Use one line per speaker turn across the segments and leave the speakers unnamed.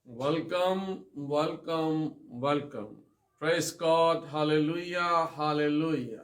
Welcome, welcome, welcome. Praise God, hallelujah, hallelujah.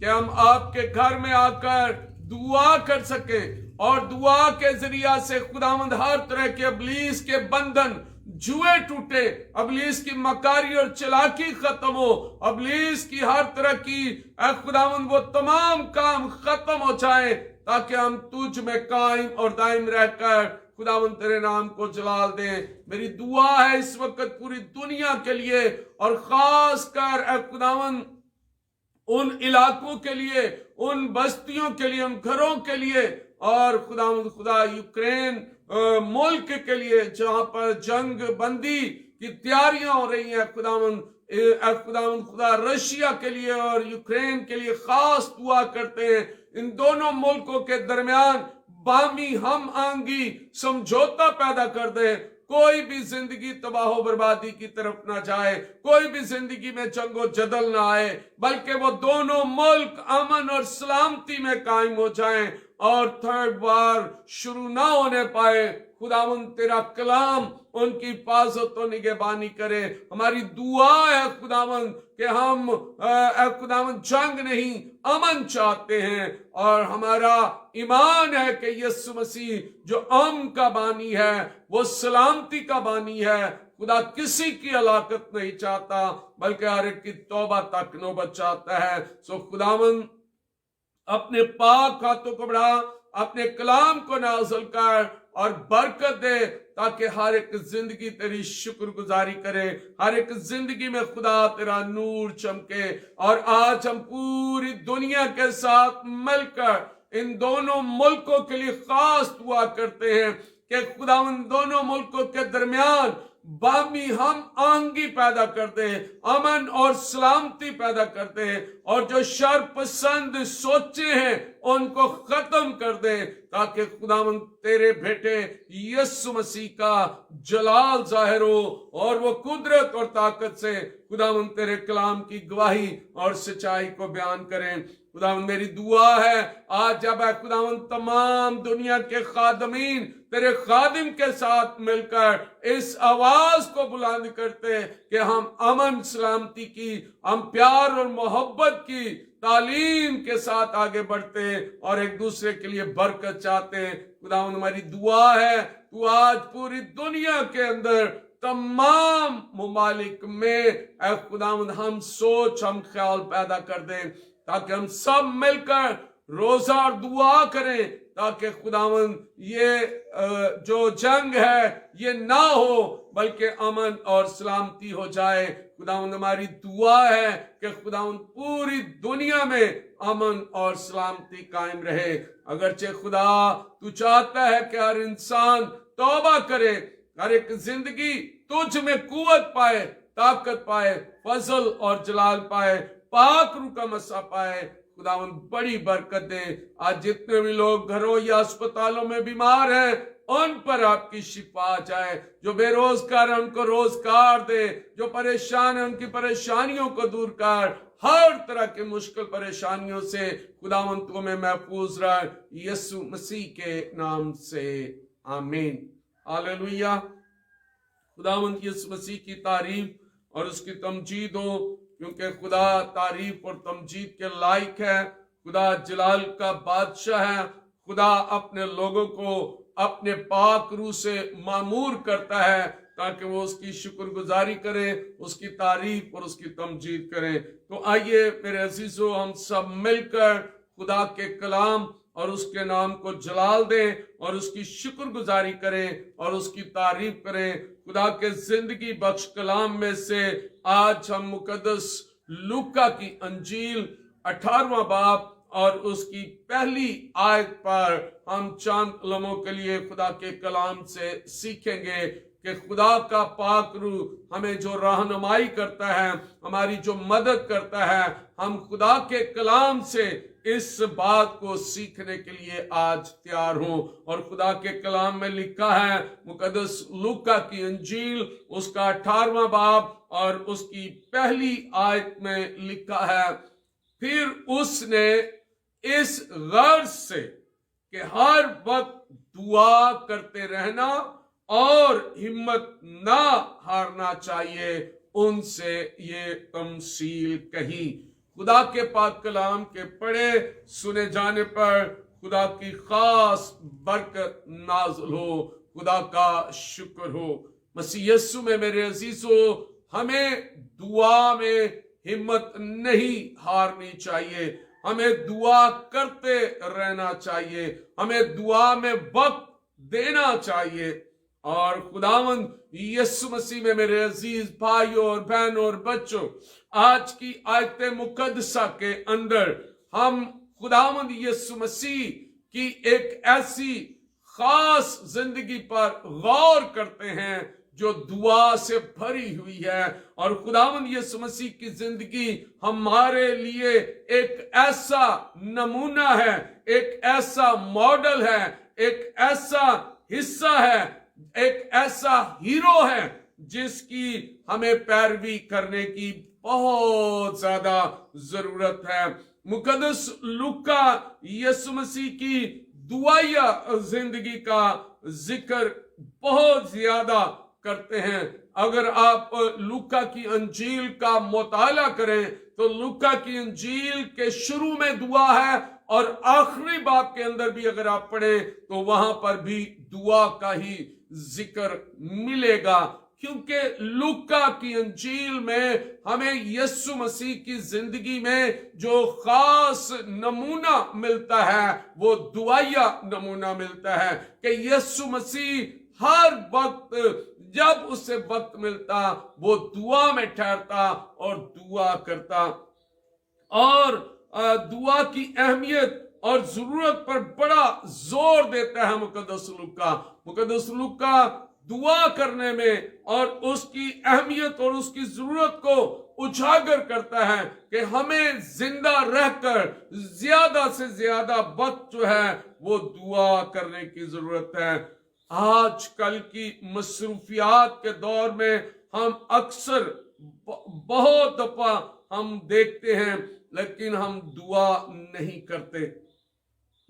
کہ ہم آپ کے گھر میں آ کر دعا کر سکیں اور دعا کے ذریعہ سے خداوند ہر طرح کے ابلیس کے بندھن جوئے ٹوٹے، ابلیس کی مکاری اور چلاکی ختم ہو، ابلیس کی ہر طرح کی اے خداوند وہ تمام کام ختم ہو جائیں، تاکہ ہم تجھ میں قائم اور دائم رہ کر خداوند تیرے نام کو جلال دیں۔ میری دعا ہے اس وقت پوری دنیا کے لیے اور خاص کر اے خداوند ان علاقوں کے لیے، ان بستیوں کے لیے، ان گھروں کے لیے، اور خدا یوکرین ملک کے لیے جہاں پر جنگ بندی کی تیاریاں ہو رہی ہیں، خدا رشیا کے لیے اور یوکرین کے لیے خاص دعا کرتے ہیں۔ ان دونوں ملکوں کے درمیان باہمی ہم آہنگی سمجھوتا پیدا کر دے، کوئی بھی زندگی تباہ و بربادی کی طرف نہ جائے، کوئی بھی زندگی میں جنگ و جدل نہ آئے، بلکہ وہ دونوں ملک امن اور سلامتی میں قائم ہو جائیں اور تھرڈ وار شروع نہ ہونے پائے۔ خداوند تیرا کلام ان کی حفاظت و نگہبانی کرے۔ ہماری دعا ہے خداوند کہ ہم اے خداوند جنگ نہیں امن چاہتے ہیں، اور ہمارا ایمان ہے کہ یسوع مسیح جو امن کا بانی ہے، وہ سلامتی کا بانی ہے۔ خدا کسی کی ہلاکت نہیں چاہتا بلکہ ہر ایک کی توبہ تک نوبت چاہتا ہے۔ سو خداوند اپنے پاک ہاتھوں کو بڑھا، اپنے کلام کو نازل کر اور برکت دے، تاکہ ہر ایک زندگی تیری شکر گزاری کرے، ہر ایک زندگی میں خدا تیرا نور چمکے۔ اور آج ہم پوری دنیا کے ساتھ مل کر ان دونوں ملکوں کے لیے خاص دعا کرتے ہیں کہ خدا ان دونوں ملکوں کے درمیان باہمی ہم آہنگی پیدا کر دے، امن اور سلامتی پیدا کر دے، اور جو شر پسند سوچے ہیں ان کو ختم کر دے، تاکہ خداوند تیرے بیٹے یسوع مسیح کا جلال ظاہر ہو اور وہ قدرت اور طاقت سے خداوند تیرے کلام کی گواہی اور سچائی کو بیان کریں۔ خداوند میری دعا ہے آج جب اے خداوند تمام دنیا کے خادمین تیرے خادم کے ساتھ مل کر اس آواز کو بلند کرتے کہ ہم امن سلامتی کی، ہم پیار اور محبت کی تعلیم کے ساتھ آگے بڑھتے اور ایک دوسرے کے لیے برکت چاہتے ہیں۔ خداوند ہماری دعا ہے تو آج پوری دنیا کے اندر تمام ممالک میں اے خداوند ہم سوچ، ہم خیال پیدا کر دیں، تاکہ ہم سب مل کر روزہ اور دعا کریں، تاکہ خداوند یہ جو جنگ ہے یہ نہ ہو بلکہ امن اور سلامتی ہو جائے۔ خداوند ہماری دعا ہے کہ خداوند پوری دنیا میں امن اور سلامتی قائم رہے۔ اگرچہ خدا تو چاہتا ہے کہ ہر انسان توبہ کرے، ہر ایک زندگی تجھ میں قوت پائے، طاقت پائے، فضل اور جلال پائے، پاک روح کا مسا پائے۔ خداوند بڑی برکت دے۔ آج جتنے بھی لوگ گھروں یا اسپتالوں میں بیمار ہیں ان پر آپ کی شفا جائے، جو بے روزگار ہیں ان کو روزگار دے، جو پریشان ہیں ان کی پریشانیوں کو دور کر، ہر طرح کے مشکل پریشانیوں سے خداوند تو میں محفوظ رہ، یسوع مسیح کے نام سے آمین۔ ہاللویہ۔ خداوند یسوع مسیح کی تعریف اور اس کی تمجید ہو، کیونکہ خدا تعریف اور تمجید کے لائق ہے۔ خدا جلال کا بادشاہ ہے۔ خدا اپنے لوگوں کو اپنے پاک روح سے معمور کرتا ہے تاکہ وہ اس کی شکر گزاری کریں، اس کی تعریف اور اس کی تمجید کریں۔ تو آئیے میرے عزیزو، ہم سب مل کر خدا کے کلام اور اس کے نام کو جلال دیں اور اس کی شکر گزاری کریں اور اس کی تعریف کریں۔ خدا کے زندگی بخش کلام میں سے آج ہم مقدس لوکا کی انجیل 18واں باب اور اس کی پہلی آیت پر ہم چند لمحوں کے لیے خدا کے کلام سے سیکھیں گے کہ خدا کا پاک روح ہمیں جو رہنمائی کرتا ہے، ہماری جو مدد کرتا ہے، ہم خدا کے کلام سے اس بات کو سیکھنے کے لیے آج تیار ہوں۔ اور خدا کے کلام میں لکھا ہے، مقدس لوکا کی انجیل اس کا 18واں باب اور اس کی پہلی آیت میں لکھا ہے، پھر اس نے اس غرض سے کہ ہر وقت دعا کرتے رہنا اور ہمت نہ ہارنا چاہیے ان سے یہ تمثیل کہی۔ خدا کے پاک کلام کے پڑھے سنے جانے پر خدا کی خاص برکت نازل ہو، خدا کا شکر ہو۔ مسیح یسوع میں میرے عزیزو، ہمیں دعا میں ہمت نہیں ہارنی چاہیے، ہمیں دعا کرتے رہنا چاہیے، ہمیں دعا میں وقت دینا چاہیے۔ اور خداوند یسوع مسیح میں میرے عزیز بھائیوں اور بہنوں اور بچوں، آج کی آیت مقدسہ کے اندر ہم خداوند یسوع مسیح کی ایک ایسی خاص زندگی پر غور کرتے ہیں جو دعا سے بھری ہوئی ہے، اور خداوند یسوع مسیح کی زندگی ہمارے لیے ایک ایسا نمونہ ہے، ایک ایسا ماڈل ہے، ایک ایسا حصہ ہے، ایک ایسا ہیرو ہے جس کی ہمیں پیروی کرنے کی بہت زیادہ ضرورت ہے۔ مقدس لوکا یسوع مسیح کی دعائیہ زندگی کا ذکر بہت زیادہ کرتے ہیں۔ اگر آپ لوکا کی انجیل کا مطالعہ کریں تو لوکا کی انجیل کے شروع میں دعا ہے، اور آخری باب کے اندر بھی اگر آپ پڑھیں تو وہاں پر بھی دعا کا ہی ذکر ملے گا، کیونکہ لوکا کی انجیل میں ہمیں یسوع مسیح کی زندگی میں جو خاص نمونہ ملتا ہے وہ دعائیہ نمونہ ملتا ہے کہ یسوع مسیح ہر وقت جب اسے وقت ملتا وہ دعا میں ٹھہرتا اور دعا کرتا، اور دعا کی اہمیت اور ضرورت پر بڑا زور دیتا ہے مقدس لوکا۔ مقدس لوکا دعا کرنے میں اور اس کی اہمیت اور اس کی ضرورت کو اجاگر کرتا ہے کہ ہمیں زندہ رہ کر زیادہ سے زیادہ وقت جو ہے وہ دعا کرنے کی ضرورت ہے۔ آج کل کی مصروفیات کے دور میں ہم اکثر بہت دفعہ ہم دیکھتے ہیں لیکن ہم دعا نہیں کرتے،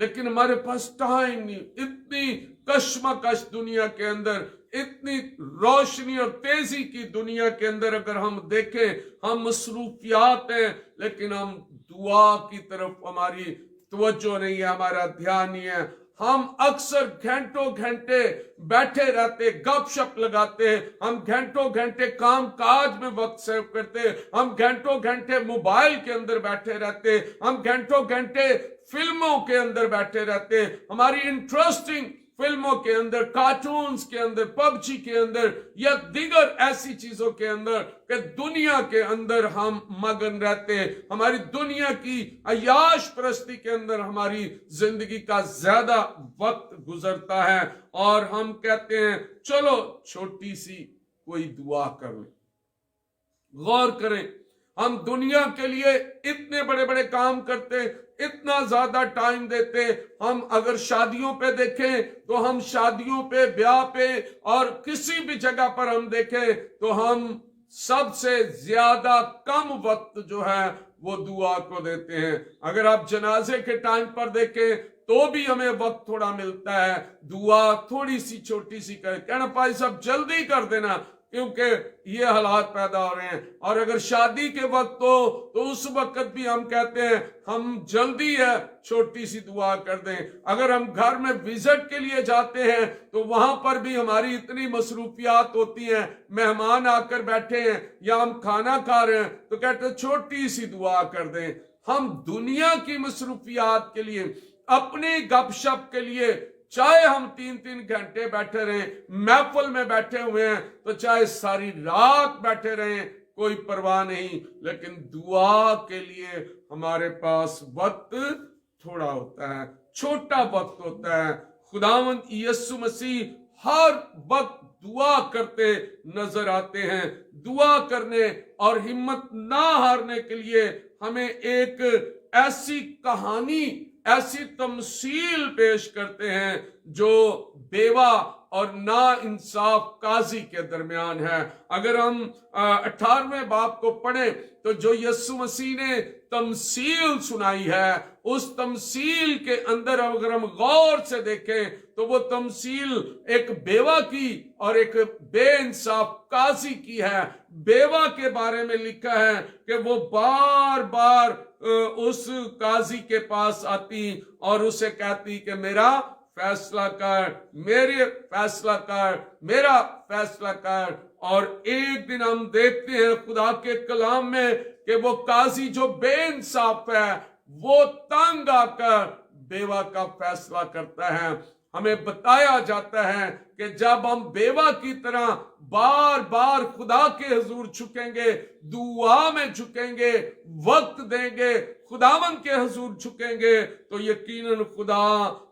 لیکن ہمارے پاس ٹائم نہیں۔ اتنی کشمکش دنیا کے اندر، اتنی روشنی اور تیزی کی دنیا کے اندر اگر ہم دیکھیں، ہم مصروفیات ہیں لیکن ہم دعا کی طرف ہماری توجہ نہیں ہے، ہمارا دھیان نہیں ہے۔ ہم اکثر گھنٹوں گھنٹے بیٹھے رہتے، گپ شپ لگاتے، ہم گھنٹوں گھنٹے کام کاج میں وقت سیو کرتے، ہم گھنٹوں گھنٹے موبائل کے اندر بیٹھے رہتے، ہم گھنٹوں گھنٹے فلموں کے اندر بیٹھے رہتے، ہماری انٹرسٹنگ فلموں کے اندر، کارٹونز کے اندر، پب جی کے اندر یا دیگر ایسی چیزوں کے اندر کہ دنیا کے اندر ہم مگن رہتے، ہماری دنیا کی عیاش پرستی کے اندر ہماری زندگی کا زیادہ وقت گزرتا ہے، اور ہم کہتے ہیں چلو چھوٹی سی کوئی دعا کر لیں۔ غور کریں، ہم دنیا کے لیے اتنے بڑے بڑے کام کرتے، اتنا زیادہ ٹائم دیتے۔ ہم اگر شادیوں پہ دیکھیں تو ہم شادیوں پہ، بیاہ پہ اور کسی بھی جگہ پر ہم دیکھیں تو ہم سب سے زیادہ کم وقت جو ہے وہ دعا کو دیتے ہیں۔ اگر آپ جنازے کے ٹائم پر دیکھیں تو بھی ہمیں وقت تھوڑا ملتا ہے، دعا تھوڑی سی چھوٹی سی کرے، کہنا بھائی صاحب جلدی کر دینا کیونکہ یہ حالات پیدا ہو رہے ہیں۔ اور اگر شادی کے وقت ہو تو اس وقت بھی ہم کہتے ہیں ہم جلدی ہے چھوٹی سی دعا کر دیں۔ اگر ہم گھر میں وزٹ کے لیے جاتے ہیں تو وہاں پر بھی ہماری اتنی مصروفیات ہوتی ہیں، مہمان آ کر بیٹھے ہیں یا ہم کھانا کھا رہے ہیں تو کہتے ہیں چھوٹی سی دعا کر دیں۔ ہم دنیا کی مصروفیات کے لیے، اپنی گپ شپ کے لیے، چاہے ہم 3 گھنٹے بیٹھے رہیں، محفل میں بیٹھے ہوئے ہیں تو چاہے ساری رات بیٹھے رہیں، کوئی پرواہ نہیں، لیکن دعا کے لیے ہمارے پاس وقت تھوڑا ہوتا ہے، چھوٹا وقت ہوتا ہے۔ خداوند یسوع مسیح ہر وقت دعا کرتے نظر آتے ہیں۔ دعا کرنے اور ہمت نہ ہارنے کے لیے ہمیں ایک ایسی کہانی، ایسی تمثیل پیش کرتے ہیں جو بیوہ اور نا انصاف قاضی کے درمیان ہے۔ اگر ہم 18ویں باب کو پڑھیں تو جو یسوع مسیح نے تمثیل سنائی ہے، اس تمثیل کے اندر اگر ہم غور سے دیکھیں تو وہ تمثیل ایک بیوہ کی اور ایک بے انصاف قاضی کی ہے۔ بیوہ کے بارے میں لکھا ہے کہ وہ بار بار اس قاضی کے پاس آتی اور اسے کہتی کہ میرا فیصلہ کر، میرے فیصلہ کر، میرا فیصلہ کر۔ اور ایک دن ہم دیکھتے ہیں خدا کے کلام میں کہ وہ قاضی جو بے انصاف ہے وہ تنگ آ کر بیوہ کا فیصلہ کرتا ہے۔ ہمیں بتایا جاتا ہے کہ جب ہم بیوہ کی طرح بار بار خدا کے حضور جھکیں گے، دعا میں جھکیں گے، وقت دیں گے، خداوند کے حضور جھکیں گے، تو یقیناً خدا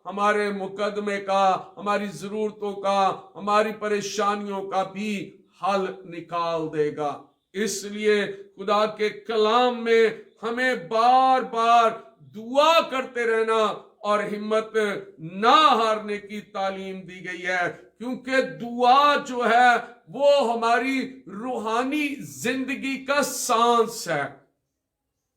ہمارے مقدمے کا، ہماری ضرورتوں کا، ہماری پریشانیوں کا بھی حل نکال دے گا۔ اس لیے خدا کے کلام میں ہمیں بار بار دعا کرتے رہنا اور ہمت نہ ہارنے کی تعلیم دی گئی ہے، کیونکہ دعا جو ہے وہ ہماری روحانی زندگی کا سانس ہے۔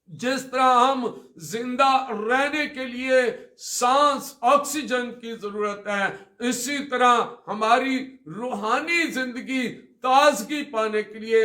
جس طرح ہم زندہ رہنے کے لیے سانس آکسیجن کی ضرورت ہے، اسی طرح ہماری روحانی زندگی تازگی پانے کے لیے،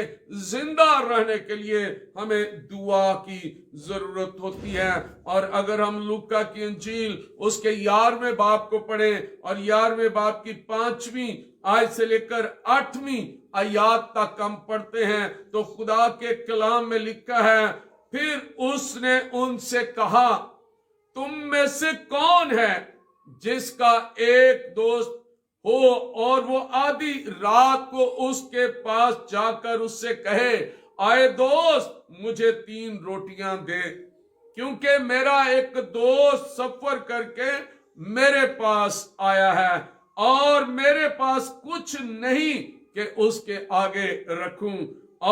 زندہ رہنے کے لیے ہمیں دعا کی ضرورت ہوتی ہے۔ اور اگر ہم لوکا کی انجیل اس کے 11ویں باب کو پڑھیں اور 11ویں باب کی 5ویں آیت سے لے کر 8ویں آیات تک ہم پڑھتے ہیں تو خدا کے کلام میں لکھا ہے، پھر اس نے ان سے کہا، تم میں سے کون ہے جس کا ایک دوست ہو اور وہ آدھی رات کو اس کے پاس جا کر اس سے کہے، آئے دوست مجھے 3 روٹیاں دے، کیونکہ میرا ایک دوست سفر کر کے میرے پاس آیا ہے اور میرے پاس کچھ نہیں کہ اس کے آگے رکھوں،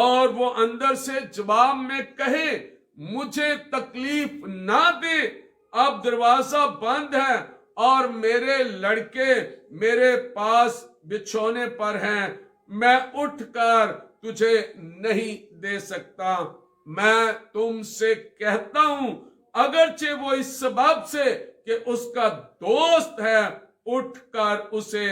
اور وہ اندر سے جواب میں کہے، مجھے تکلیف نہ دے، اب دروازہ بند ہے اور میرے لڑکے میرے پاس بچھونے پر ہیں، میں اٹھ کر تجھے نہیں دے سکتا۔ میں تم سے کہتا ہوں، اگرچہ وہ اس سبب سے کہ اس کا دوست ہے اٹھ کر اسے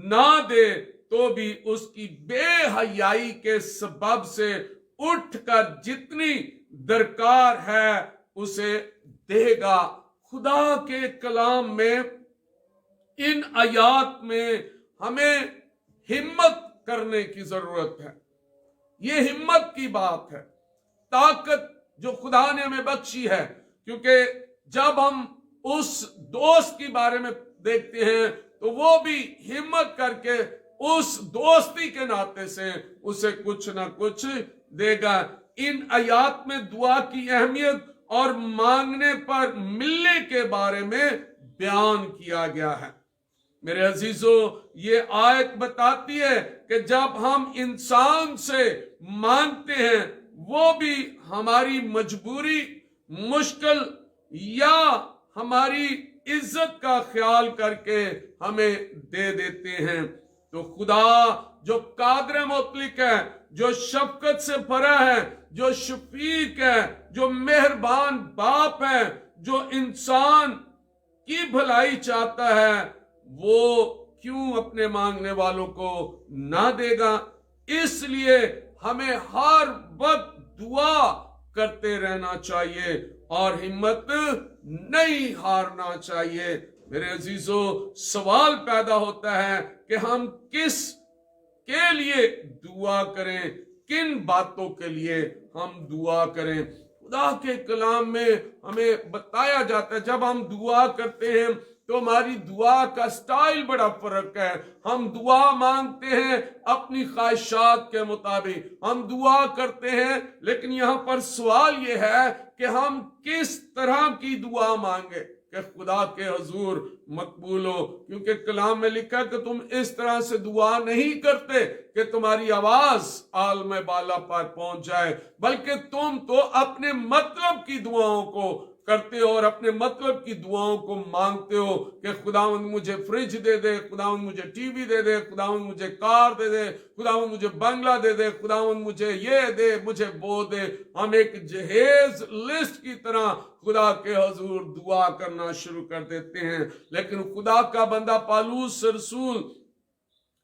نہ دے، تو بھی اس کی بے حیائی کے سبب سے اٹھ کر جتنی درکار ہے اسے دے گا۔ خدا کے کلام میں ان آیات میں ہمیں ہمت کرنے کی ضرورت ہے۔ یہ ہمت کی بات ہے، طاقت جو خدا نے ہمیں بخشی ہے، کیونکہ جب ہم اس دوست کے بارے میں دیکھتے ہیں تو وہ بھی ہمت کر کے اس دوستی کے ناطے سے اسے کچھ نہ کچھ دے گا۔ ان آیات میں دعا کی اہمیت اور مانگنے پر ملنے کے بارے میں بیان کیا گیا ہے۔ میرے عزیزو، یہ آیت بتاتی ہے کہ جب ہم انسان سے مانگتے ہیں وہ بھی ہماری مجبوری، مشکل یا ہماری عزت کا خیال کر کے ہمیں دے دیتے ہیں۔ تو خدا جو قادر مطلق ہے، جو شفقت سے بھرا ہے، جو شفیق ہے، جو مہربان باپ ہے، جو انسان کی بھلائی چاہتا ہے، وہ کیوں اپنے مانگنے والوں کو نہ دے گا؟ اس لیے ہمیں ہر وقت دعا کرتے رہنا چاہیے اور ہمت نہیں ہارنا چاہیے۔ میرے عزیزو، سوال پیدا ہوتا ہے کہ ہم کس کے لیے دعا کریں، کن باتوں کے لیے ہم دعا کریں۔ خدا کے کلام میں ہمیں بتایا جاتا ہے جب ہم دعا کرتے ہیں تو ہماری دعا کا سٹائل بڑا فرق ہے۔ ہم دعا مانگتے ہیں اپنی خواہشات کے مطابق، ہم دعا کرتے ہیں، لیکن یہاں پر سوال یہ ہے کہ ہم کس طرح کی دعا مانگیں کہ خدا کے حضور مقبول ہو، کیونکہ کلام میں لکھا کہ تم اس طرح سے دعا نہیں کرتے کہ تمہاری آواز عالم بالا پر پہنچ جائے، بلکہ تم تو اپنے مطلب کی دعاؤں کو کرتے ہو اور اپنے مطلب کی دعاؤں کو مانگتے ہو کہ خداوند مجھے فریج دے دے، خداوند مجھے ٹی وی دے دے، خداوند مجھے کار دے دے، خداوند مجھے بنگلہ دے دے، خداوند مجھے یہ دے، مجھے وہ دے. ہم ایک جہیز لسٹ کی طرح خدا کے حضور دعا کرنا شروع کر دیتے ہیں. لیکن خدا کا بندہ پالوس رسول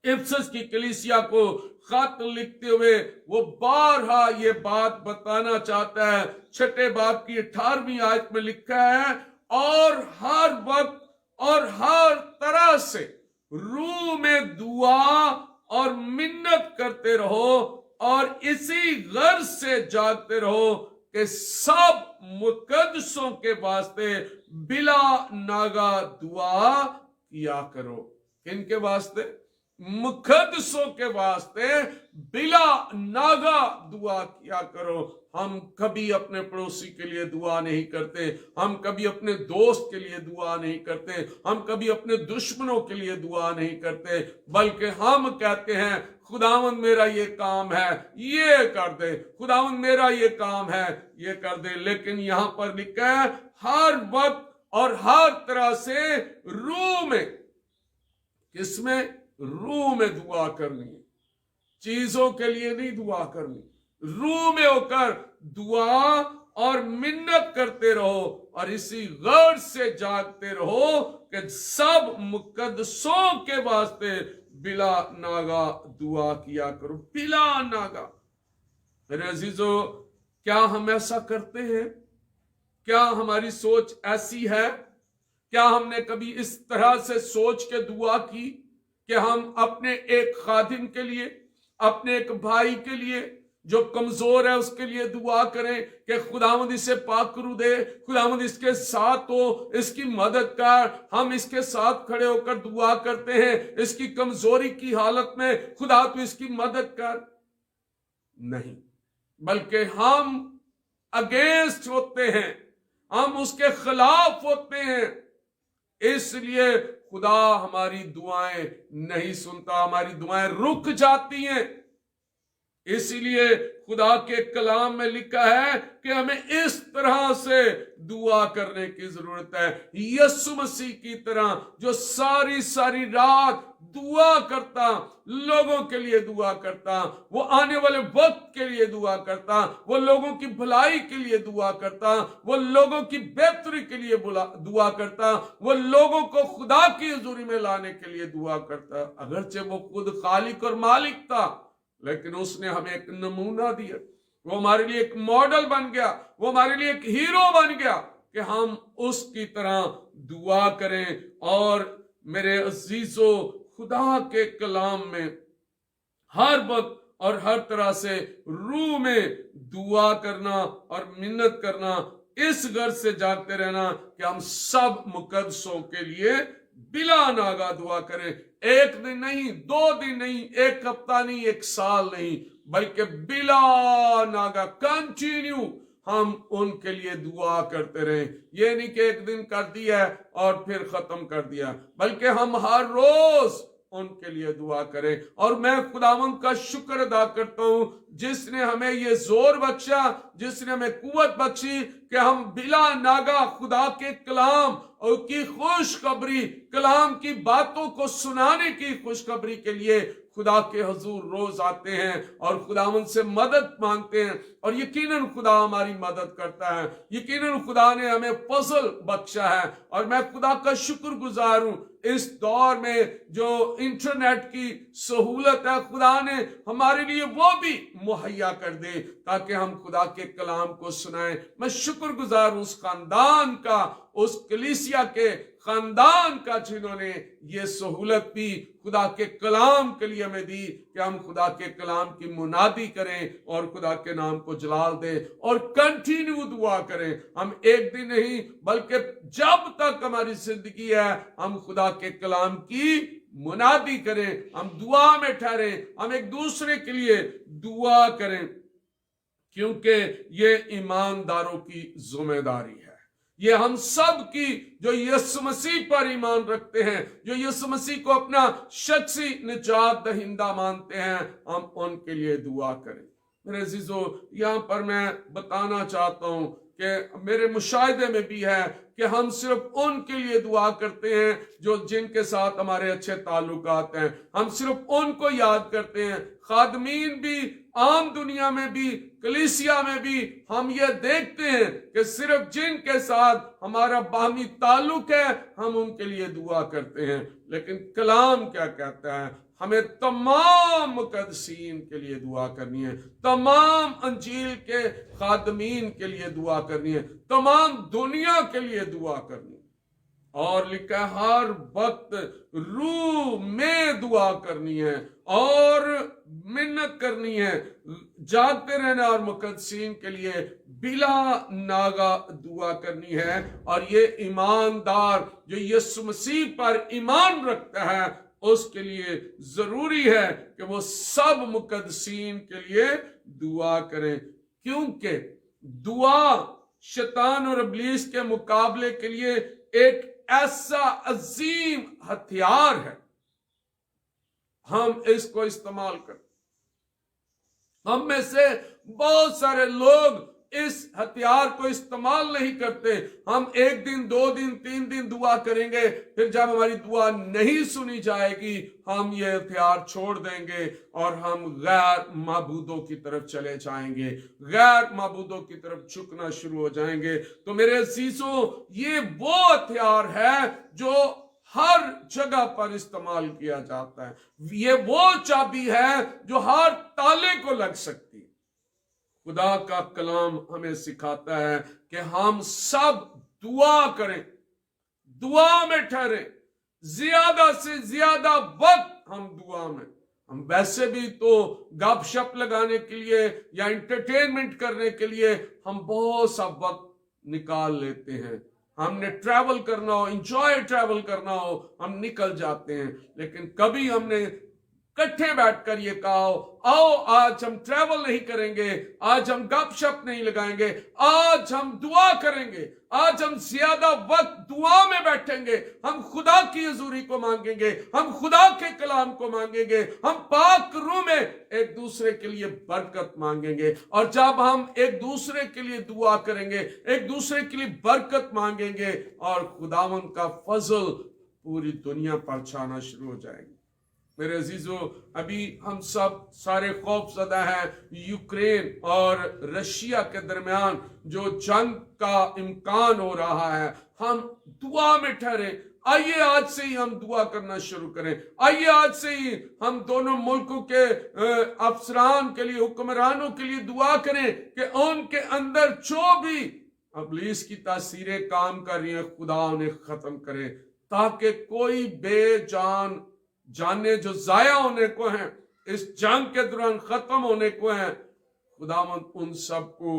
افسس کی کلیسیا کو خط لکھتے ہوئے وہ بارہا یہ بات بتانا چاہتا ہے. 6 باب کی 18ویں آیت میں لکھا ہے، اور ہر وقت اور ہر طرح سے روح میں دعا اور منت کرتے رہو اور اسی غرض سے جاگتے رہو کہ سب مقدسوں کے واسطے بلا ناگا دعا کیا کرو. کن کے واسطے؟ مقدسوں کے واسطے بلا ناگا دعا کیا کرو. ہم کبھی اپنے پڑوسی کے لیے دعا نہیں کرتے، ہم کبھی اپنے دوست کے لیے دعا نہیں کرتے، ہم کبھی اپنے دشمنوں کے لیے دعا نہیں کرتے، بلکہ ہم کہتے ہیں خداوند میرا یہ کام ہے یہ کر دے، خداوند میرا یہ کام ہے یہ کر دے. لیکن یہاں پر لکھا ہے ہر وقت اور ہر طرح سے روح میں. کس میں؟ روح میں دعا کرنی ہے، چیزوں کے لیے نہیں دعا کرنی. روح میں ہو کر دعا اور منت کرتے رہو اور اسی غرض سے جاگتے رہو کہ سب مقدسوں کے واسطے بلا ناگا دعا کیا کرو. بلا ناگا. میرے عزیزو، کیا ہم ایسا کرتے ہیں؟ کیا ہماری سوچ ایسی ہے؟ کیا ہم نے کبھی اس طرح سے سوچ کے دعا کی کہ ہم اپنے ایک خادم کے لیے، اپنے ایک بھائی کے لیے جو کمزور ہے اس کے لیے دعا کریں کہ خداوند اسے پاک رو دے، خداوند اس کے ساتھ ہو، اس کی مدد کر. ہم اس کے ساتھ کھڑے ہو کر دعا کرتے ہیں اس کی کمزوری کی حالت میں، خدا تو اس کی مدد کر. نہیں، بلکہ ہم اگینسٹ ہوتے ہیں، ہم اس کے خلاف ہوتے ہیں. اس لیے خدا ہماری دعائیں نہیں سنتا، ہماری دعائیں رک جاتی ہیں. اسی لیے خدا کے کلام میں لکھا ہے کہ ہمیں اس طرح سے دعا کرنے کی ضرورت ہے، یسوع مسیح کی طرح جو ساری رات دعا کرتا، لوگوں کے لیے دعا کرتا، وہ آنے والے وقت کے لیے دعا کرتا، وہ لوگوں کی بھلائی کے لیے دعا کرتا، وہ لوگوں کی بہتری کے لیے دعا کرتا، وہ لوگوں کو خدا کی حضوری میں لانے کے لیے دعا کرتا. اگرچہ وہ خود خالق اور مالک تھا، لیکن اس نے ہمیں ایک نمونہ دیا. وہ ہمارے لیے ایک ماڈل بن گیا، وہ ہمارے لیے ایک ہیرو بن گیا کہ ہم اس کی طرح دعا کریں. اور میرے عزیزو، خدا کے کلام میں ہر وقت اور ہر طرح سے روح میں دعا کرنا اور منت کرنا، اس غرض سے جاگتے رہنا کہ ہم سب مقدسوں کے لیے بلا ناگا دعا کریں. ایک دن نہیں، 2 دن نہیں، 1 ہفتہ نہیں، 1 سال نہیں، بلکہ بلا ناگا کنٹینیو ہم ان کے لیے دعا کرتے رہیں. یہ نہیں کہ ایک دن کر دیا اور پھر ختم کر دیا، بلکہ ہم ہر روز ان کے لیے دعا کریں. اور میں خداوند کا شکر ادا کرتا ہوں جس نے ہمیں یہ زور بخشا، جس نے ہمیں قوت بخشی کہ ہم بلا ناگا خدا کے کلام اور کی خوشخبری، کلام کی باتوں کو سنانے کی خوشخبری کے لیے خدا کے حضور روز آتے ہیں اور خداوند سے مدد مانگتے ہیں. اور یقیناً خدا ہماری مدد کرتا ہے، یقیناً خدا نے ہمیں فضل بخشا ہے. اور میں خدا کا شکر گزار ہوں اس دور میں جو انٹرنیٹ کی سہولت ہے، خدا نے ہمارے لیے وہ بھی مہیا کر دے تاکہ ہم خدا کے کلام کو سنائیں. میں شکر گزار ہوں اس خاندان کا، اس کلیسیا کے خاندان کا جنہوں نے یہ سہولت بھی خدا کے کلام کے لیے ہمیں دی کہ ہم خدا کے کلام کی منادی کریں اور خدا کے نام کو جلال دیں اور کنٹینیو دعا کریں. ہم ایک دن نہیں بلکہ جب تک ہماری زندگی ہے ہم خدا کے کلام کی منادی کریں، ہم دعا میں ٹھہریں، ہم ایک دوسرے کے لیے دعا کریں، کیونکہ یہ ایمانداروں کی ذمہ داری ہے. یہ ہم سب کی جو یسوع مسیح پر ایمان رکھتے ہیں، جو یسوع مسیح کو اپنا شخصی نجات دہندہ مانتے ہیں، ہم ان کے لیے دعا کریں. میرے عزیزو، یہاں پر میں بتانا چاہتا ہوں کہ میرے مشاہدے میں بھی ہے کہ ہم صرف ان کے لیے دعا کرتے ہیں جو جن کے ساتھ ہمارے اچھے تعلقات ہیں، ہم صرف ان کو یاد کرتے ہیں۔ خادمین بھی، عام دنیا میں بھی، کلیسیا میں بھی ہم یہ دیکھتے ہیں کہ صرف جن کے ساتھ ہمارا باہمی تعلق ہے ہم ان کے لیے دعا کرتے ہیں، لیکن کلام کیا کہتا ہے؟ ہمیں تمام مقدسین کے لیے دعا کرنی ہے، تمام انجیل کے خادمین کے لیے دعا کرنی ہے، تمام دنیا کے لیے دعا کرنی ہے۔ اور لکھا ہے ہر وقت روح میں دعا کرنی ہے اور منت کرنی ہے، جاگتے رہنا اور مقدسین کے لیے بلا ناغہ دعا کرنی ہے۔ اور یہ ایماندار جو یسوع مسیح پر ایمان رکھتا ہے اس کے لیے ضروری ہے کہ وہ سب مقدسین کے لیے دعا کریں، کیونکہ دعا شیطان اور ابلیس کے مقابلے کے لیے ایک ایسا عظیم ہتھیار ہے۔ ہم اس کو استعمال کریں۔ ہم میں سے بہت سارے لوگ اس ہتھیار کو استعمال نہیں کرتے۔ ہم 1 دن 2 دن 3 دن دعا کریں گے، پھر جب ہماری دعا نہیں سنی جائے گی ہم یہ ہتھیار چھوڑ دیں گے اور ہم غیر معبودوں کی طرف چلے جائیں گے، غیر معبودوں کی طرف جھکنا شروع ہو جائیں گے۔ تو میرے عزیزوں، یہ وہ ہتھیار ہے جو ہر جگہ پر استعمال کیا جاتا ہے۔ یہ وہ چابی ہے جو ہر تالے کو لگ سکتی ہے۔ خدا کا کلام ہمیں سکھاتا ہے کہ ہم سب دعا کریں، دعا میں ٹھہریں، زیادہ سے زیادہ وقت ہم دعا میں۔ ہم ویسے بھی تو گپ شپ لگانے کے لیے یا انٹرٹینمنٹ کرنے کے لیے ہم بہت سا وقت نکال لیتے ہیں۔ ہم نے ٹریول کرنا ہو، انجوائے ٹریول کرنا ہو، ہم نکل جاتے ہیں، لیکن کبھی ہم نے کٹھے بیٹھ کر یہ کہا ہو آؤ آج ہم ٹریول نہیں کریں گے، آج ہم گپ شپ نہیں لگائیں گے، آج ہم دعا کریں گے، آج ہم زیادہ وقت دعا میں بیٹھیں گے، ہم خدا کی حضوری کو مانگیں گے، ہم خدا کے کلام کو مانگیں گے، ہم پاک روح میں ایک دوسرے کے لیے برکت مانگیں گے۔ اور جب ہم ایک دوسرے کے لیے دعا کریں گے، ایک دوسرے کے لیے برکت مانگیں گے اور خداوند کا فضل پوری دنیا پر چھانا شروع ہو جائے گا۔ میرے عزیزو، ابھی ہم سب سارے خوف زدہ ہیں یوکرین اور رشیا کے درمیان جو جنگ کا امکان ہو رہا ہے۔ ہم دعا میں ٹھہریں۔ آئیے آج سے ہی ہم دعا کرنا شروع کریں۔ آئیے آج سے ہی ہم دونوں ملکوں کے افسران کے لیے، حکمرانوں کے لیے دعا کریں کہ ان کے اندر جو بھی ابلیس کی تاثیریں کام کر رہی ہیں خدا انہیں ختم کرے، تاکہ کوئی بے جان جانیں جو ضائع ہونے کو ہیں، اس جنگ کے دوران ختم ہونے کو ہیں، خداوند ان سب کو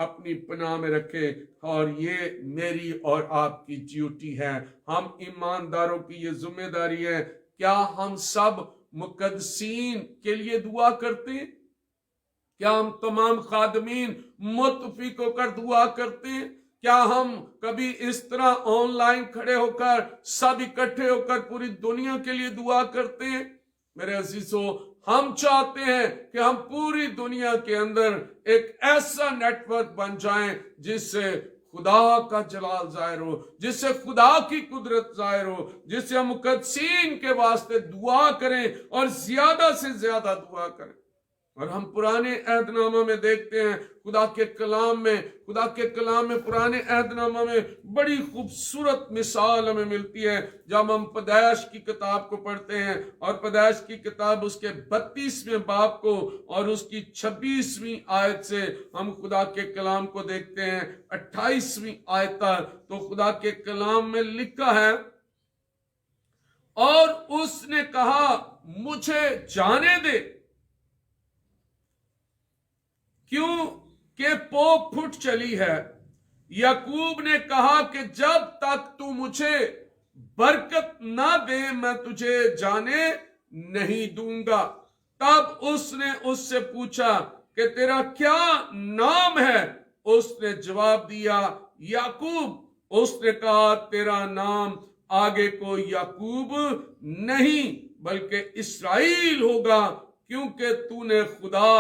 اپنی پناہ میں رکھے۔ اور یہ میری اور آپ کی ڈیوٹی ہے، ہم ایمانداروں کی یہ ذمہ داری ہے۔ کیا ہم سب مقدسین کے لیے دعا کرتے ہیں؟ کیا ہم تمام خادمین متفق ہو کر دعا کرتے ہیں؟ کیا ہم کبھی اس طرح آن لائن کھڑے ہو کر سب اکٹھے ہو کر پوری دنیا کے لیے دعا کرتے ہیں؟ میرے عزیزو، ہم چاہتے ہیں کہ ہم پوری دنیا کے اندر ایک ایسا نیٹ ورک بن جائیں جس سے خدا کا جلال ظاہر ہو، جس سے خدا کی قدرت ظاہر ہو، جس سے ہم مقدسین کے واسطے دعا کریں اور زیادہ سے زیادہ دعا کریں۔ اور ہم پرانے عہد نامہ میں دیکھتے ہیں، خدا کے کلام میں پرانے عہد نامہ میں بڑی خوبصورت مثال ہمیں ملتی ہے۔ جب ہم پیدائش کی کتاب کو پڑھتے ہیں اور پیدائش کی کتاب اس کے 32ویں باب کو اور اس کی 26ویں آیت سے ہم خدا کے کلام کو دیکھتے ہیں 28ویں آیت تک، تو خدا کے کلام میں لکھا ہے، اور اس نے کہا مجھے جانے دے، کیوں کہ پو پھٹ چلی ہے۔ یعقوب نے کہا کہ جب تک تو مجھے برکت نہ دے میں تجھے جانے نہیں دوں گا۔ تب اس نے اس سے پوچھا کہ تیرا کیا نام ہے؟ اس نے جواب دیا یعقوب۔ اس نے کہا تیرا نام آگے کو یعقوب نہیں بلکہ اسرائیل ہوگا، کیونکہ تو نے خدا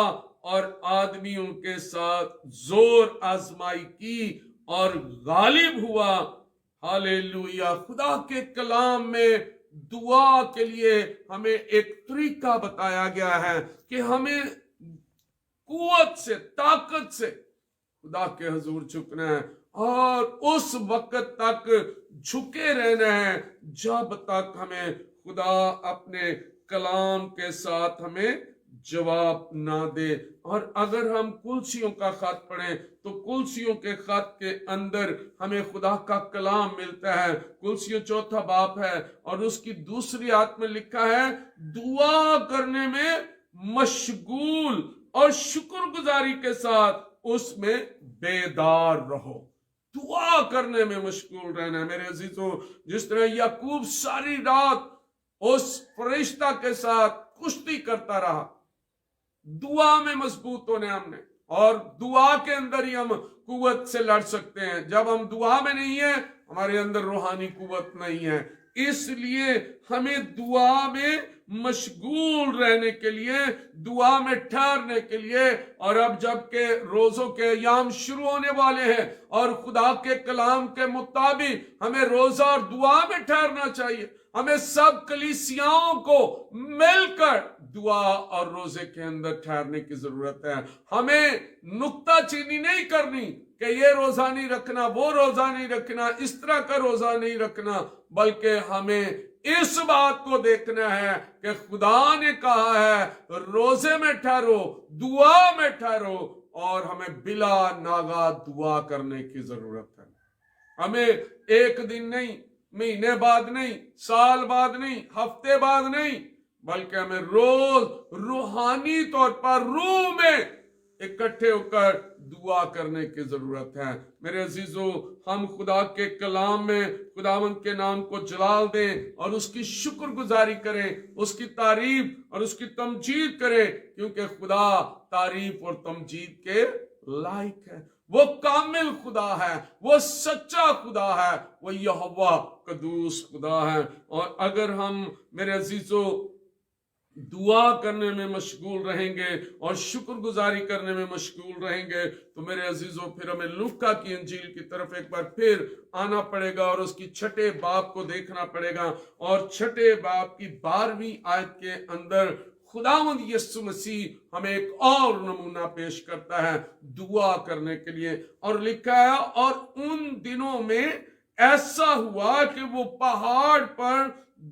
اور آدمیوں کے ساتھ زور آزمائی کی اور غالب ہوا۔ ہالےلویا۔ خدا کے کلام میں دعا کے لیے ہمیں ایک طریقہ بتایا گیا ہے کہ ہمیں قوت سے، طاقت سے خدا کے حضور جھکنا ہے، اور اس وقت تک جھکے رہنا ہے جب تک ہمیں خدا اپنے کلام کے ساتھ ہمیں جواب نہ دے۔ اور اگر ہم کلسیوں کا خط پڑھیں تو کلسیوں کے خط کے اندر ہمیں خدا کا کلام ملتا ہے۔ کلسیوں 4 باب ہے اور اس کی 2 آیت میں لکھا ہے دعا کرنے میں مشغول اور شکر گزاری کے ساتھ اس میں بیدار رہو۔ دعا کرنے میں مشغول رہنا ہے میرے عزیزوں۔ جس طرح یعقوب ساری رات اس فرشتہ کے ساتھ کشتی کرتا رہا، دعا میں مضبوط ہونے ہم نے، اور دعا کے اندر ہی ہم قوت سے لڑ سکتے ہیں۔ جب ہم دعا میں نہیں ہیں ہمارے اندر روحانی قوت نہیں ہے۔ اس لیے ہمیں دعا میں مشغول رہنے کے لیے، دعا میں ٹھہرنے کے لیے، اور اب جب کہ روزوں کے ایام شروع ہونے والے ہیں اور خدا کے کلام کے مطابق ہمیں روزہ اور دعا میں ٹھہرنا چاہیے۔ ہمیں سب کلیسیاؤں کو مل کر دعا اور روزے کے اندر ٹھہرنے کی ضرورت ہے۔ ہمیں نکتہ چینی نہیں کرنی کہ یہ روزہ نہیں رکھنا، وہ روزہ نہیں رکھنا، اس طرح کا روزہ نہیں رکھنا، بلکہ ہمیں اس بات کو دیکھنا ہے کہ خدا نے کہا ہے روزے میں ٹھہرو، دعا میں ٹھہرو، اور ہمیں بلا ناغہ دعا کرنے کی ضرورت ہے۔ ہمیں ایک دن نہیں، مہینے بعد نہیں، سال بعد نہیں، ہفتے بعد نہیں، بلکہ ہمیں روز روحانی طور پر روح میں اکٹھے ہو کر دعا کرنے کی ضرورت ہے۔ میرے عزیزو، ہم خدا کے کلام میں خداوند کے نام کو جلال دیں اور اس کی شکر گزاری کریں، اس کی تعریف اور اس کی تمجید کریں، کیونکہ خدا تعریف اور تمجید کے لائق ہے۔ وہ کامل خدا ہے، وہ سچا خدا ہے، وہ یہوہ قدوس خدا ہے۔ اور اگر ہم میرے عزیزو دعا کرنے میں مشغول رہیں گے اور شکر گزاری کرنے میں مشغول رہیں گے تو میرے عزیزو پھر ہمیں لوکا کی انجیل کی طرف ایک بار پھر آنا پڑے گا اور اس کی 6 باب کو دیکھنا پڑے گا، اور 6 باب کی 12ویں آیت کے اندر خداوند یسوع مسیح ہمیں ایک اور نمونہ پیش کرتا ہے دعا کرنے کے لیے، اور لکھا ہے اور ان دنوں میں ایسا ہوا کہ وہ پہاڑ پر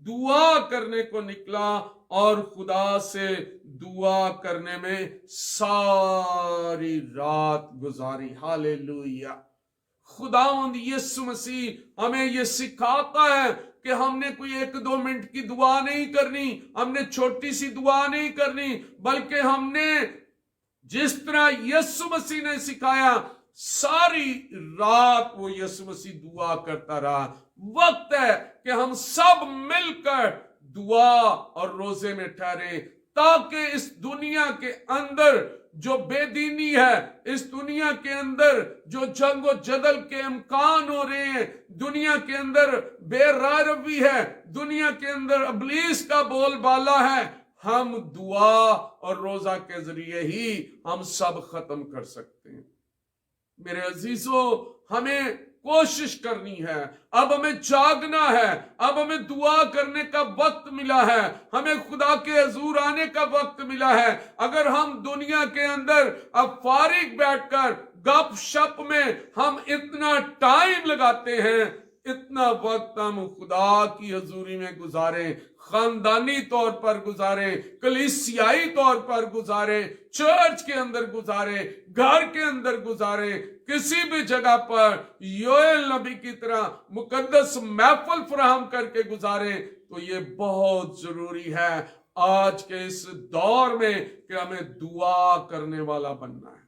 دعا کرنے کو نکلا اور خدا سے دعا کرنے میں ساری رات گزاری۔ ہالےلویا۔ خداوند یسوع مسیح ہمیں یہ سکھاتا ہے کہ ہم نے کوئی 1-2 منٹ کی دعا نہیں کرنی، ہم نے چھوٹی سی دعا نہیں کرنی، بلکہ ہم نے جس طرح یسوع مسیح نے سکھایا ساری رات وہ یسوع مسیح دعا کرتا رہا۔ وقت ہے کہ ہم سب مل کر دعا اور روزے میں ٹھہریں، تاکہ اس دنیا کے اندر جو بے دینی ہے، اس دنیا کے اندر جو جنگ و جدل کے امکان ہو رہے ہیں، دنیا کے اندر بے رائے روی ہے، دنیا کے اندر ابلیس کا بول بالا ہے، ہم دعا اور روزہ کے ذریعے ہی ہم سب ختم کر سکتے ہیں۔ میرے عزیزو، ہمیں کوشش کرنی ہے، اب ہمیں جاگنا ہے، اب ہمیں دعا کرنے کا وقت ملا ہے، ہمیں خدا کے حضور آنے کا وقت ملا ہے۔ اگر ہم دنیا کے اندر اب فارغ بیٹھ کر گپ شپ میں ہم اتنا ٹائم لگاتے ہیں، اتنا وقت ہم خدا کی حضوری میں گزاریں، خاندانی طور پر گزاریں، کلیسیائی طور پر گزاریں، چرچ کے اندر گزاریں، گھر کے اندر گزاریں، کسی بھی جگہ پر یوئیل نبی کی طرح مقدس محفل فراہم کر کے گزاریں، تو یہ بہت ضروری ہے آج کے اس دور میں کہ ہمیں دعا کرنے والا بننا ہے۔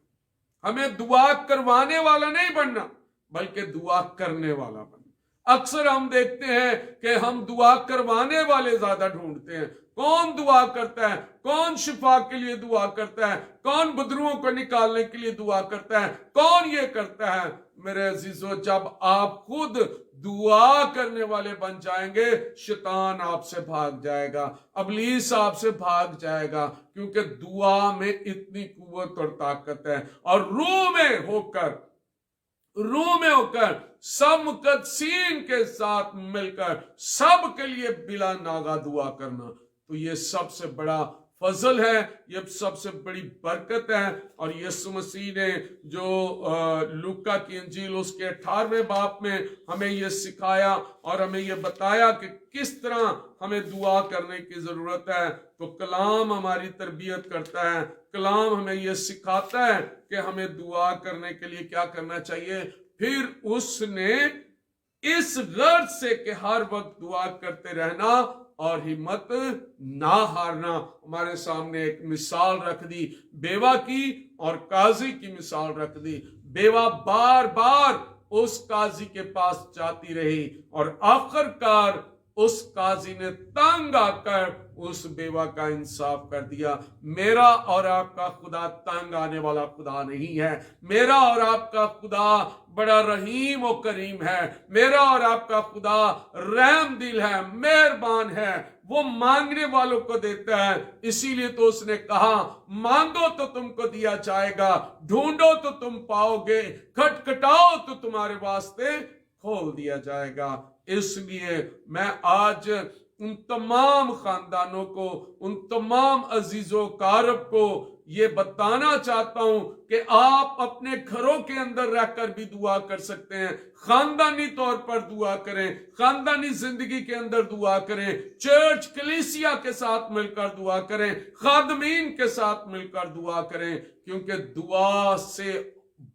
ہمیں دعا کروانے والا نہیں بننا، بلکہ دعا کرنے والا بننا۔ اکثر ہم دیکھتے ہیں کہ ہم دعا کروانے والے زیادہ ڈھونڈتے ہیں۔ کون دعا کرتا ہے؟ کون شفا کے لیے دعا کرتا ہے؟ کون بدروؤں کو نکالنے کے لیے دعا کرتا ہے؟ کون یہ کرتا ہے؟ میرے عزیزو، جب آپ خود دعا کرنے والے بن جائیں گے، شیطان آپ سے بھاگ جائے گا، ابلیس آپ سے بھاگ جائے گا، کیونکہ دعا میں اتنی قوت اور طاقت ہے۔ اور روح میں ہو کر سب مقدسین کے ساتھ مل کر سب کے لیے بلا ناغہ دعا کرنا، تو یہ سب سے بڑا فضل ہے، یہ سب سے بڑی برکت ہے۔ اور یسوع مسیح نے جو لوکا کی انجیل اس کے 18ویں باب میں ہمیں یہ سکھایا اور ہمیں یہ بتایا کہ کس طرح ہمیں دعا کرنے کی ضرورت ہے، تو کلام ہماری تربیت کرتا ہے، کلام ہمیں یہ سکھاتا ہے کہ ہمیں دعا کرنے کے لیے کیا کرنا چاہیے۔ پھر اس نے اس غرض سے کہ ہر وقت دعا کرتے رہنا اور ہمت نہ ہارنا، ہمارے سامنے ایک مثال رکھ دی، بیوہ کی اور قاضی کی مثال رکھ دی۔ بیوہ بار بار اس قاضی کے پاس جاتی رہی اور آخر کار اس قاضی نے تنگ آ کر اس بیوہ کا انصاف کر دیا۔ میرا اور آپ کا خدا تنگ آنے والا خدا نہیں ہے، میرا اور آپ کا خدا بڑا رحیم و کریم ہے، میرا اور آپ کا خدا رحم دل ہے، مہربان ہے، وہ مانگنے والوں کو دیتا ہے۔ اسی لیے تو اس نے کہا، مانگو تو تم کو دیا جائے گا، ڈھونڈو تو تم پاؤ گے، کھٹکھٹاؤ تو تمہارے واسطے کھول دیا جائے گا۔ اس لیے میں آج ان تمام خاندانوں کو، ان تمام عزیز و اقارب کو یہ بتانا چاہتا ہوں کہ آپ اپنے گھروں کے اندر رہ کر بھی دعا کر سکتے ہیں، خاندانی طور پر دعا کریں، خاندانی زندگی کے اندر دعا کریں، چرچ کلیسیا کے ساتھ مل کر دعا کریں، خادمین کے ساتھ مل کر دعا کریں، کیونکہ دعا سے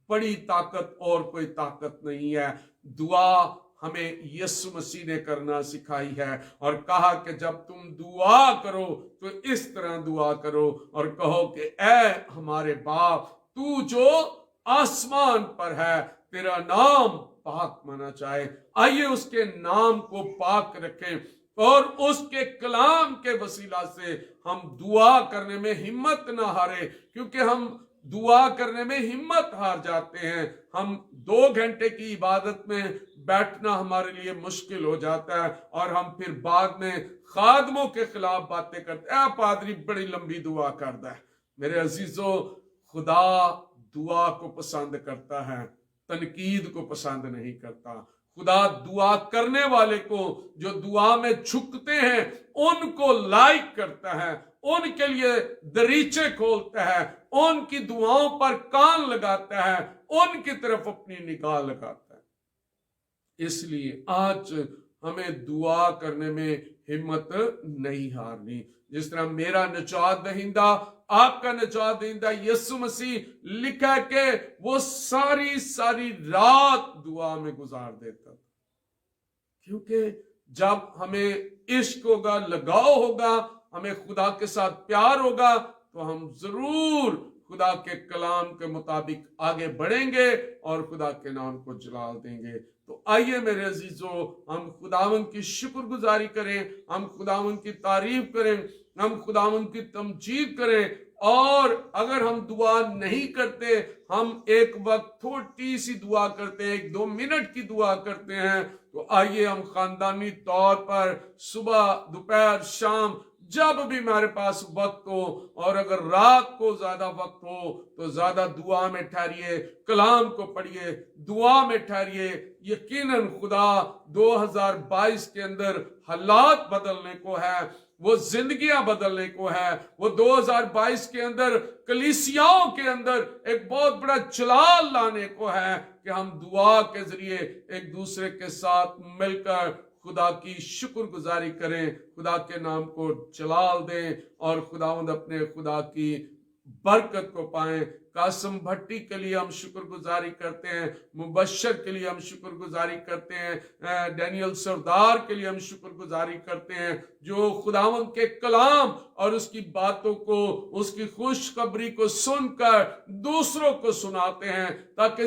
بڑی طاقت اور کوئی طاقت نہیں ہے۔ دعا ہمیں یسوع مسیح نے کرنا سکھائی ہے اور کہا کہ جب تم دعا کرو تو اس طرح دعا کرو اور کہو کہ اے ہمارے باپ، تو جو آسمان پر ہے، تیرا نام پاک مانا جائے۔ آئیے اس کے نام کو پاک رکھیں اور اس کے کلام کے وسیلہ سے ہم دعا کرنے میں ہمت نہ ہارے، کیونکہ ہم دعا کرنے میں ہمت ہار جاتے ہیں۔ ہم 2 گھنٹے کی عبادت میں بیٹھنا ہمارے لیے مشکل ہو جاتا ہے اور ہم پھر بعد میں خادموں کے خلاف باتیں کرتے ہیں، اے پادری بڑی لمبی دعا کرتا ہے۔ میرے عزیزو، خدا دعا کو پسند کرتا ہے، تنقید کو پسند نہیں کرتا۔ خدا دعا کرنے والے کو، جو دعا میں جھکتے ہیں، ان کو لائک کرتا ہے، ان کے لیے دریچے کھولتا ہے، ان کی دعاؤں پر کان لگاتا ہے، ان کی طرف اپنی نگاہ لگاتا ہے۔ اس لیے آج ہمیں دعا کرنے میں ہمت نہیں ہارنی۔ جس طرح میرا نجات دہندہ، آپ کا نجات دہندہ یسوع مسیح لکھا کہ وہ ساری رات دعا میں گزار دیتا تھا، کیونکہ جب ہمیں عشق ہوگا، لگاؤ ہوگا، ہمیں خدا کے ساتھ پیار ہوگا، تو ہم ضرور خدا کے کلام کے مطابق آگے بڑھیں گے اور خدا کے نام کو جلال دیں گے۔ تو آئیے میرے عزیزو، ہم خداوند کی شکر گزاری کریں، ہم خداوند کی تعریف کریں، ہم خداوند کی تمجید کریں، اور اگر ہم دعا نہیں کرتے، ہم ایک وقت تھوڑی سی دعا کرتے ہیں، 1-2 منٹ کی دعا کرتے ہیں، تو آئیے ہم خاندانی طور پر صبح، دوپہر، شام، جب بھی ہمارے پاس وقت ہو، اور اگر رات کو زیادہ وقت ہو تو زیادہ دعا میں ٹھہریے، کلام کو پڑھیے، دعا میں ٹھہریے۔ یقیناً خدا 2022 کے اندر حالات بدلنے کو ہے، وہ زندگیاں بدلنے کو ہے، وہ 2022 کے اندر کلیسیاؤں کے اندر ایک بہت بڑا جلال لانے کو ہے کہ ہم دعا کے ذریعے ایک دوسرے کے ساتھ مل کر خدا کی شکر گزاری کریں، خدا کے نام کو جلال دیں اور خداوند اپنے خدا کی برکت کو پائیں۔ قاسم بھٹی کے لیے ہم شکر گزاری کرتے ہیں، مبشر کے لیے ہم شکر گزاری کرتے ہیں، ڈینیل سردار کے لیے ہم شکر گزاری کرتے ہیں، جو خداوند کے کلام اور اس کی باتوں کو، اس کی خوشخبری کو سن کر دوسروں کو سناتے ہیں، تاکہ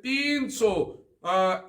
300